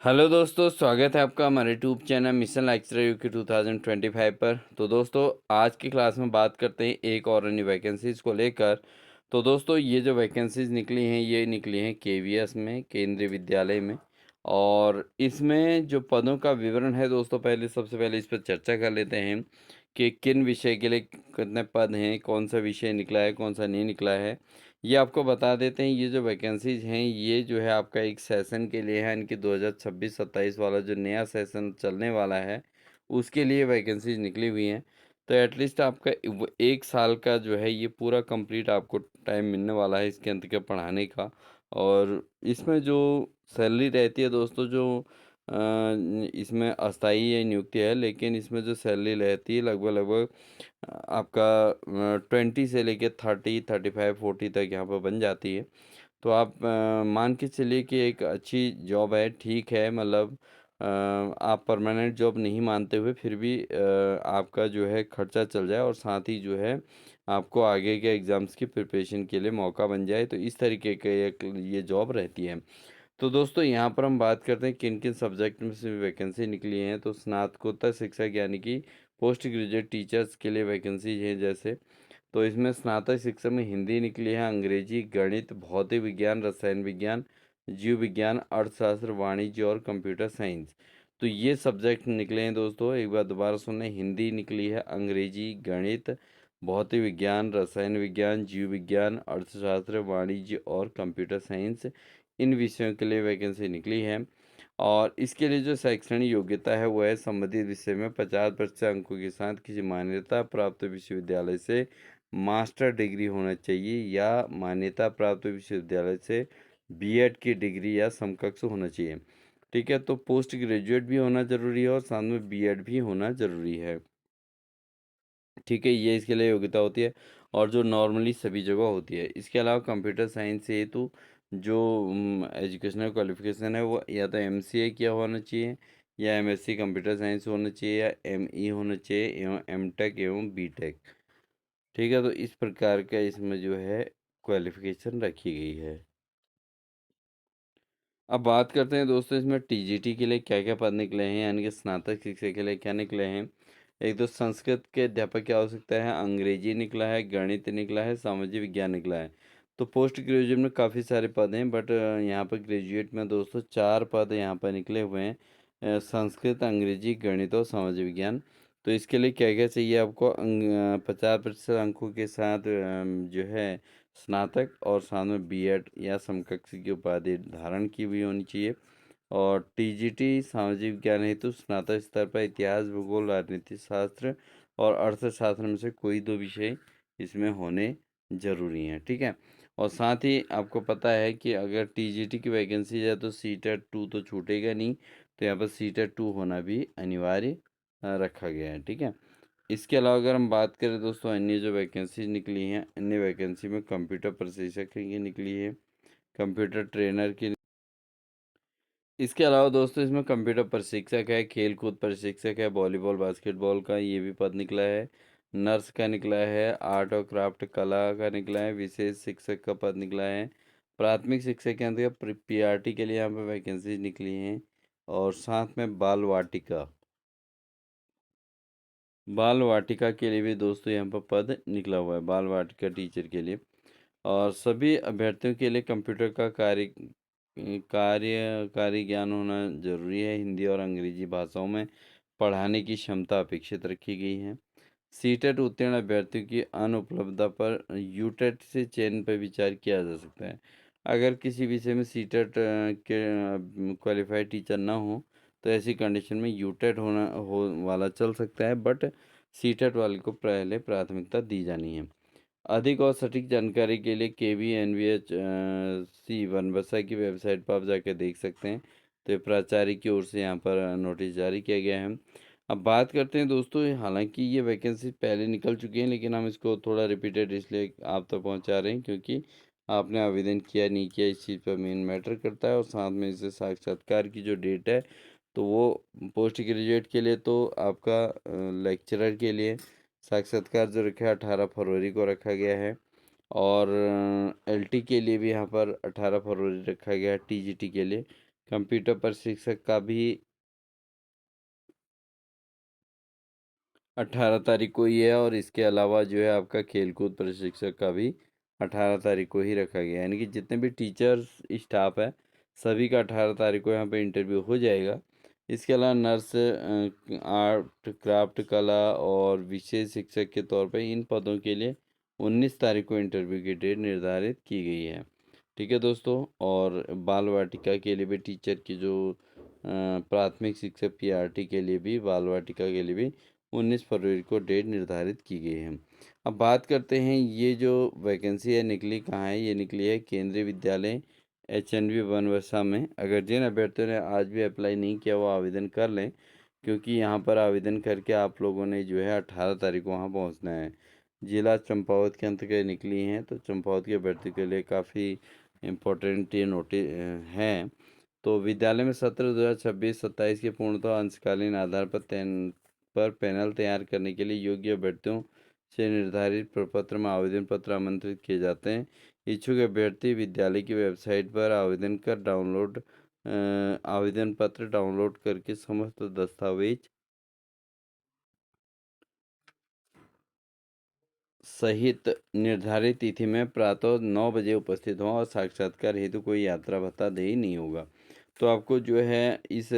Hello दोस्तों, स्वागत है आपका हमारे YouTube channel mission lecturer UK 2025 पर। तो दोस्तों, आज की क्लास में बात करते हैं एक और अन्य वैकेंसीज़ को लेकर। तो दोस्तों, ये जो वैकेंसीज़ निकली हैं, ये निकली हैं केवीएस में, केंद्रीय विद्यालय में। और इसमें जो पदों का विवरण है दोस्तों, सबसे पहले इस पर चर्चा कर लेते हैं कि किन विषय के लिए कितने पद हैं, कौन सा विषय निकला है, कौन सा नहीं निकला है। ये आपको बता देते हैं। ये जो वैकेंसीज हैं, ये जो है आपका एक सेशन के लिए है, इनकी 2026-27 वाला जो नया सेशन चलने वाला है, उसके लिए वैकेंसीज निकली हुई हैं। तो एटलीस्ट आपका एक साल का जो है ये पूरा कंप्लीट आपको टाइम मिलने वाला है इसके अंत के पढ़ाने का। और इसमें जो सैलरी रहती है दोस्तों, जो इसमें अस्थाई नियुक्ति है, लेकिन इसमें जो सैलरी रहती है लगभग लगभग आपका 20 से लेके 30, 35, 40 तक यहाँ पर बन जाती है। तो आप मान के चलिए कि एक अच्छी जॉब है, ठीक है। मतलब आप परमानेंट जॉब नहीं मानते हुए फिर भी आपका जो है खर्चा चल जाए, और साथ ही जो है आपको आगे के एग्ज़ाम्स की प्रिपरेशन के लिए मौका बन जाए। तो इस तरीके के एक ये जॉब रहती है। तो दोस्तों, यहाँ पर हम बात करते हैं किन किन सब्जेक्ट में से वैकेंसी निकली हैं। तो स्नातकोत्तर शिक्षक यानी कि पोस्ट ग्रेजुएट टीचर्स के लिए वैकेंसी है जैसे। तो इसमें स्नातक शिक्षा में हिंदी निकली है, अंग्रेजी, गणित, भौतिक विज्ञान, रसायन विज्ञान, जीव विज्ञान, अर्थशास्त्र, वाणिज्य और कंप्यूटर साइंस। तो ये सब्जेक्ट निकले हैं दोस्तों। एक बार दोबारा सुनना, हिंदी निकली है, अंग्रेजी, गणित, भौतिक विज्ञान, रसायन विज्ञान, जीव विज्ञान, अर्थशास्त्र, वाणिज्य और कंप्यूटर साइंस, इन विषयों के लिए वैकेंसी निकली है। और इसके लिए जो शैक्षणिक योग्यता है वो है संबंधित विषय में 50% अंकों के साथ किसी मान्यता प्राप्त विश्वविद्यालय से मास्टर डिग्री होना चाहिए, या मान्यता प्राप्त विश्वविद्यालय से बीएड की डिग्री या समकक्ष होना चाहिए। ठीक है, तो पोस्ट ग्रेजुएट भी होना ज़रूरी है और साथ में बीएड भी होना ज़रूरी है। ठीक है, ये इसके लिए योग्यता होती है, और जो नॉर्मली सभी जगह होती है। इसके अलावा कंप्यूटर साइंस से हेतु जो एजुकेशनल क्वालिफिकेशन है वो या तो एमसीए किया होना चाहिए, या एमएससी कंप्यूटर साइंस होना चाहिए, या एमई होना चाहिए, एवं एमटेक एवं बीटेक। ठीक है, तो इस प्रकार का इसमें जो है क्वालिफिकेशन रखी गई है। अब बात करते हैं दोस्तों, इसमें टीजीटी के लिए क्या क्या पद निकले हैं, यानी कि स्नातक शिक्षा के लिए क्या निकले हैं। एक तो संस्कृत के अध्यापक की आवश्यकता है, अंग्रेजी निकला है, गणित निकला है, सामाजिक विज्ञान निकला है। तो पोस्ट ग्रेजुएट में काफ़ी सारे पद हैं, बट यहाँ पर ग्रेजुएट में दोस्तों 4 पद यहाँ पर निकले हुए हैं। संस्कृत, अंग्रेजी, गणित और सामाजिक विज्ञान। तो इसके लिए क्या क्या चाहिए आपको, 50% अंकों के साथ जो है स्नातक, और साथ में बीएड या समकक्ष की उपाधि धारण की हुई होनी चाहिए। और टीजीटी सामाजिक विज्ञान हेतु स्नातक स्तर पर इतिहास, भूगोल, राजनीति शास्त्र और अर्थशास्त्र में से कोई 2 विषय इसमें होने ज़रूरी हैं। ठीक है, और साथ ही आपको पता है कि अगर टीजीटी की वैकेंसी है तो सीटेट 2 तो छूटेगा नहीं। तो यहाँ पर सीटेट 2 होना भी अनिवार्य रखा गया है। ठीक है, इसके अलावा अगर हम बात करें दोस्तों, अन्य जो वैकेंसी निकली हैं, अन्य वैकेंसी में कंप्यूटर प्रशिक्षक की निकली है, कंप्यूटर ट्रेनर की। इसके अलावा दोस्तों, इसमें कंप्यूटर प्रशिक्षक है, खेल कूद प्रशिक्षक है, वॉलीबॉल, बास्केटबॉल का ये भी पद निकला है, नर्स का निकला है, आर्ट और क्राफ्ट कला का निकला है, विशेष शिक्षक का पद निकला है, प्राथमिक शिक्षक के अंतर्गत पीआरटी के लिए यहाँ पर वैकेंसी निकली हैं। और साथ में बाल वाटिका, बाल वाटिका के लिए भी दोस्तों यहाँ पर पद निकला हुआ है, बाल वाटिका टीचर के लिए। और सभी अभ्यर्थियों के लिए कंप्यूटर का कार्यकारी ज्ञान होना जरूरी है। हिंदी और अंग्रेजी भाषाओं में पढ़ाने की क्षमता अपेक्षित रखी गई है। सीटेट उत्तीर्ण अभ्यर्थियों की अनुपलब्धता पर यूटेट से चयन पर विचार किया जा सकता है। अगर किसी विषय में सीटेट के क्वालिफाइड टीचर ना हो, तो ऐसी कंडीशन में यूटेट होना हो वाला चल सकता है, बट सीटेट वाले को पहले प्राथमिकता दी जानी है। अधिक और सटीक जानकारी के लिए KVNVH सी बनबसा की वेबसाइट पर आप जाकर देख सकते हैं। तो ये प्राचार्य की ओर से यहाँ पर नोटिस जारी किया गया है। अब बात करते हैं दोस्तों, हालांकि ये वैकेंसी पहले निकल चुकी हैं, लेकिन हम इसको थोड़ा रिपीटेड इसलिए आप तक पहुँचा रहे हैं क्योंकि आपने आवेदन किया नहीं किया इस चीज़ पर मेन मैटर करता है। और साथ में इसे साक्षात्कार की जो डेट है, तो वो पोस्ट ग्रेजुएट के लिए तो आपका लेक्चरर के लिए साक्षात्कार जो रखा है 18 फरवरी को रखा गया है। और एलटी के लिए भी यहाँ पर 18 फरवरी रखा गया है, टीजीटी के लिए कंप्यूटर प्रशिक्षक का भी 18 तारीख को ही है, और इसके अलावा जो है आपका खेलकूद प्रशिक्षक का भी 18 तारीख को ही रखा गया है। यानी कि जितने भी टीचर्स स्टाफ है सभी का 18 तारीख को यहाँ पे इंटरव्यू हो जाएगा। इसके अलावा नर्स, आर्ट क्राफ्ट, कला और विशेष शिक्षक के तौर पे इन पदों के लिए 19 तारीख को इंटरव्यू की डेट निर्धारित की गई है। ठीक है दोस्तों। और बाल वाटिका के लिए भी टीचर की जो प्राथमिक शिक्षक पीआरटी के लिए भी, बाल वाटिका के लिए भी 19 फरवरी को डेट निर्धारित की गई है। अब बात करते हैं ये जो वैकेंसी है निकली कहाँ है। ये निकली है केंद्रीय विद्यालय HNV बनवसा में। अगर जिन अभ्यर्थियों ने आज भी अप्लाई नहीं किया वो आवेदन कर लें, क्योंकि यहाँ पर आवेदन करके आप लोगों ने जो है 18 तारीख को वहाँ पहुँचना है। जिला चंपावत के अंतर्गत निकली हैं, तो चंपावत के अभ्यर्थी के लिए काफ़ी इम्पोर्टेंट ये नोटिस हैं। तो विद्यालय में सत्र 2026-27 के पूर्णतः अंशकालीन आधार पर पैनल तैयार करने के लिए योग्य अभ्यर्थियों से निर्धारित प्रपत्र में आवेदन पत्र आमंत्रित किए जाते हैं। इच्छुक अभ्यर्थी विद्यालय की वेबसाइट पर आवेदन पत्र डाउनलोड करके समस्त दस्तावेज सहित निर्धारित तिथि में प्रातः 9 बजे उपस्थित हों, और साक्षात्कार हेतु कोई यात्रा भत्ता देय नहीं होगा। तो आपको जो है इस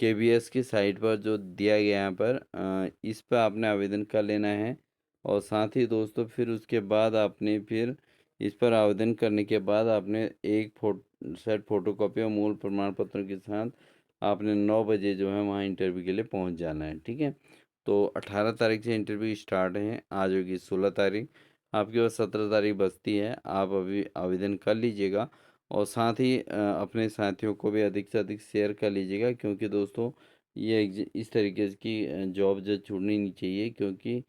KBS की साइट पर जो दिया गया है यहाँ पर, इस पर आपने आवेदन कर लेना है। और साथ ही दोस्तों फिर उसके बाद आपने फिर इस पर आवेदन करने के बाद आपने एक सेट फोटोकॉपी और मूल प्रमाण पत्रों के साथ आपने 9 बजे जो है वहाँ इंटरव्यू के लिए पहुँच जाना है। ठीक है। तो 18 तारीख से इंटरव्यू स्टार्ट है, आज होगी 16 तारीख, आपके पास 17 तारीख बचती है। आप अभी आवेदन कर लीजिएगा, और साथ ही अपने साथियों को भी अधिक से अधिक शेयर कर लीजिएगा, क्योंकि दोस्तों ये इस तरीके की जॉब जो छूटनी नहीं चाहिए, क्योंकि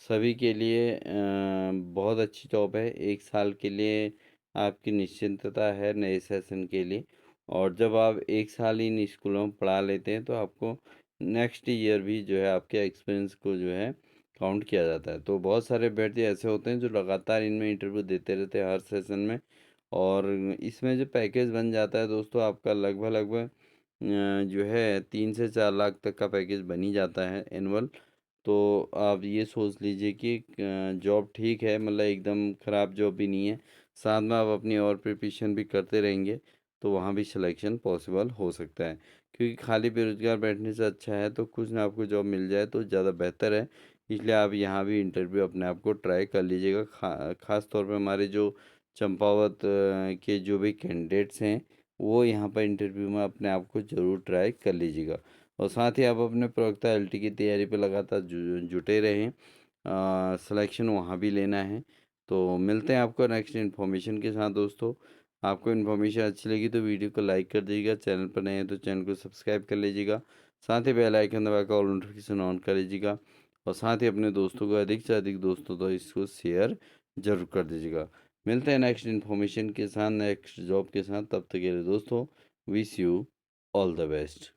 सभी के लिए बहुत अच्छी जॉब है। 1 साल के लिए आपकी निश्चिंतता है नए सेशन के लिए, और जब आप 1 साल इन स्कूलों में पढ़ा लेते हैं तो आपको नेक्स्ट ईयर भी जो है आपके एक्सपीरियंस को जो है काउंट किया जाता है। तो बहुत सारे अभ्यर्थी ऐसे होते हैं जो लगातार इनमें इंटरव्यू देते रहते हैं हर सेशन में, और इसमें जो पैकेज बन जाता है दोस्तों आपका लगभग लगभग जो है 3 से 4 लाख तक का पैकेज बन ही जाता है एनुअल। तो आप ये सोच लीजिए कि जॉब ठीक है, मतलब एकदम ख़राब जॉब भी नहीं है। साथ में आप अपनी और प्रिपरेशन भी करते रहेंगे तो वहाँ भी सिलेक्शन पॉसिबल हो सकता है, क्योंकि खाली बेरोजगार बैठने से अच्छा है तो कुछ ना आपको जॉब मिल जाए तो ज़्यादा बेहतर है। इसलिए आप यहाँ भी इंटरव्यू अपने आप को ट्राई कर लीजिएगा। ख़ास तौर पे हमारे जो चंपावत के जो भी कैंडिडेट्स हैं वो यहाँ पर इंटरव्यू में अपने आप को ज़रूर ट्राई कर लीजिएगा। और साथ ही आप अपने प्रवक्ता LT की तैयारी पे लगातार जुटे रहें। सिलेक्शन वहाँ भी लेना है। तो मिलते हैं आपको नेक्स्ट इन्फॉर्मेशन के साथ दोस्तों। आपको इन्फॉर्मेशन अच्छी लगी तो वीडियो को लाइक कर दीजिएगा, चैनल पर नए हैं तो चैनल को सब्सक्राइब कर लीजिएगा, साथ ही बेल आइकन दबाकर ऑल नोटिफिकेशन ऑन कर लीजिएगा, और साथ ही अपने दोस्तों को अधिक से अधिक दोस्तों तो इसको शेयर जरूर कर दीजिएगा। मिलते हैं नेक्स्ट इन्फॉर्मेशन के साथ, नेक्स्ट जॉब के साथ। तब तक के लिए दोस्तों wish you all the best.